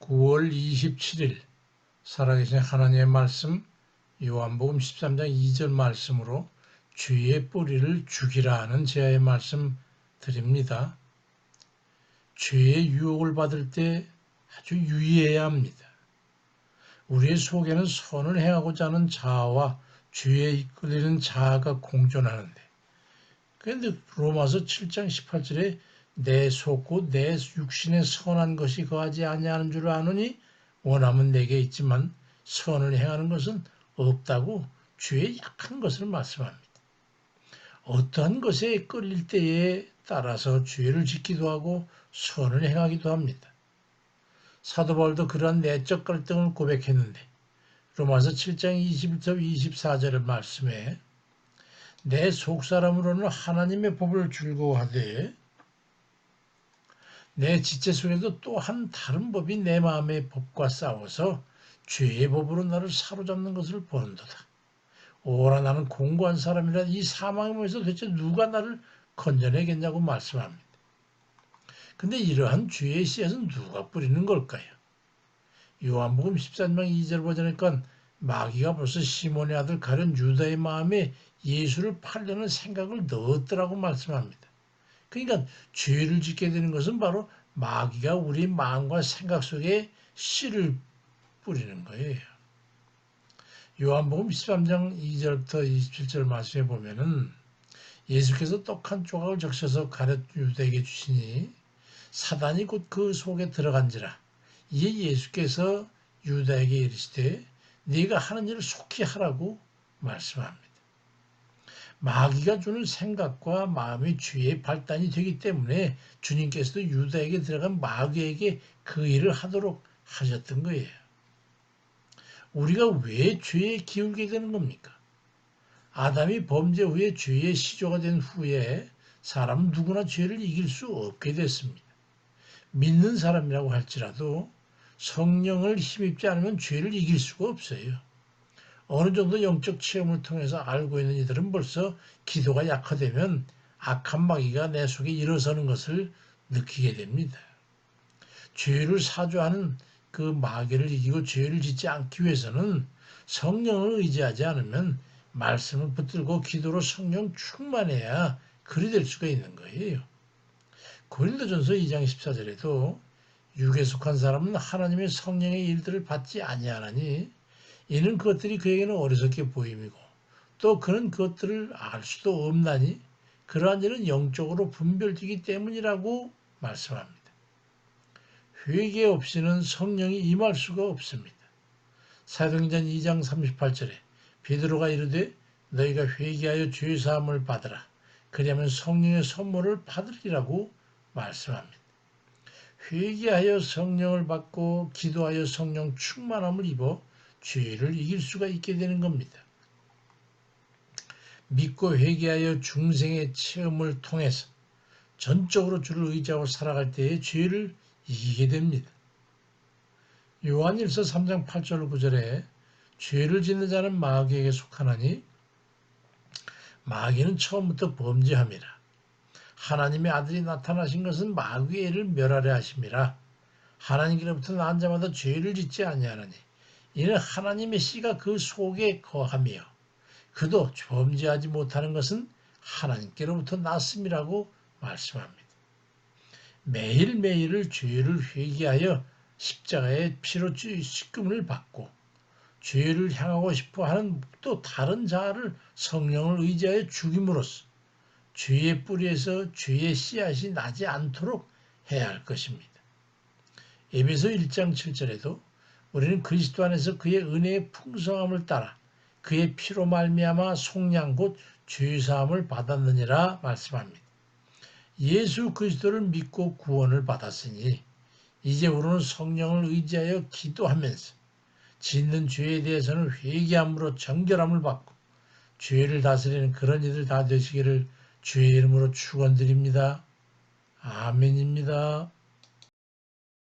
9월 27일 살아계신 하나님의 말씀 요한복음 13장 2절 말씀으로 죄의 뿌리를 죽이라 하는 제아의 말씀 드립니다. 죄의 유혹을 받을 때 아주 유의해야 합니다. 우리의 속에는 선을 행하고자 하는 자아와 죄에 이끌리는 자아가 공존하는데, 그런데 로마서 7장 18절에 내 속 곧 내 육신에 선한 것이 거하지 아니하는 줄 아노니 원함은 내게 있지만 선을 행하는 것은 없다고 죄의 약한 것을 말씀합니다. 어떠한 것에 끌릴 때에 따라서 죄를 짓기도 하고 선을 행하기도 합니다. 사도 바울도 그러한 내적 갈등을 고백했는데 로마서 7장 21절 24절의 말씀에 내 속사람으로는 하나님의 법을 즐거워하되 내 지체 속에도 또한 다른 법이 내 마음의 법과 싸워서 죄의 법으로 나를 사로잡는 것을 보는도다. 오라 나는 공고한 사람이라 이 사망의 몸에서 도대체 누가 나를 건져내겠냐고 말씀합니다. 근데 이러한 죄의 씨앗은 누가 뿌리는 걸까요? 요한복음 13장 2절 보자니까 마귀가 벌써 시몬의 아들 가룟 유다의 마음에 예수를 팔려는 생각을 넣었더라고 말씀합니다. 그러니까 죄를 짓게 되는 것은 바로 마귀가 우리 마음과 생각 속에 씨를 뿌리는 거예요. 요한복음 13장 2절부터 27절 말씀에 보면은 예수께서 떡 한 조각을 적셔서 가룟 유다에게 주시니 사단이 곧 그 속에 들어간지라. 이에 예수께서 유다에게 이르시되 네가 하는 일을 속히 하라고 말씀합니다. 마귀가 주는 생각과 마음이 죄의 발단이 되기 때문에 주님께서도 유다에게 들어간 마귀에게 그 일을 하도록 하셨던 거예요. 우리가 왜 죄에 기울게 되는 겁니까? 아담이 범죄 후에 죄의 시조가 된 후에 사람은 누구나 죄를 이길 수 없게 됐습니다. 믿는 사람이라고 할지라도 성령을 힘입지 않으면 죄를 이길 수가 없어요. 어느 정도 영적 체험을 통해서 알고 있는 이들은 벌써 기도가 약화되면 악한 마귀가 내 속에 일어서는 것을 느끼게 됩니다. 죄를 사주하는 그 마귀를 이기고 죄를 짓지 않기 위해서는 성령을 의지하지 않으면 말씀을 붙들고 기도로 성령 충만해야 그리 될 수가 있는 거예요. 고린도전서 2장 14절에도 육에 속한 사람은 하나님의 성령의 일들을 받지 아니하나니 이는 그것들이 그에게는 어리석게 보임이고 또 그는 그것들을 알 수도 없나니 그러한 일은 영적으로 분별되기 때문이라고 말씀합니다. 회개 없이는 성령이 임할 수가 없습니다. 사도행전 2장 38절에 베드로가 이르되 너희가 회개하여 죄사함을 받으라. 그리하면 성령의 선물을 받으리라고 말씀합니다. 회개하여 성령을 받고 기도하여 성령 충만함을 입어 죄를 이길 수가 있게 되는 겁니다. 믿고 회개하여 중생의 체험을 통해서 전적으로 주를 의지하고 살아갈 때에 죄를 이기게 됩니다. 요한일서 3장 8절 9절에 죄를 짓는 자는 마귀에게 속하나니 마귀는 처음부터 범죄함이라. 하나님의 아들이 나타나신 것은 마귀의 일을 멸하려 하심이라. 하나님께로부터 난 자마다 죄를 짓지 아니하나니 이는 하나님의 씨가 그 속에 거하며 그도 범죄하지 못하는 것은 하나님께로부터 났음이라고 말씀합니다. 매일매일을 죄를 회개하여 십자가의 피로 씻김을 받고 죄를 향하고 싶어하는 또 다른 자아를 성령을 의지하여 죽임으로써 죄의 뿌리에서 죄의 씨앗이 나지 않도록 해야 할 것입니다. 에베소 1장 7절에도 우리는 그리스도 안에서 그의 은혜의 풍성함을 따라 그의 피로 말미암아 속량 곧 죄사함을 받았느니라 말씀합니다. 예수 그리스도를 믿고 구원을 받았으니 이제 우리는 성령을 의지하여 기도하면서 짓는 죄에 대해서는 회개함으로 정결함을 받고 죄를 다스리는 그런 이들 다 되시기를 주의 이름으로 축원드립니다. 아멘입니다.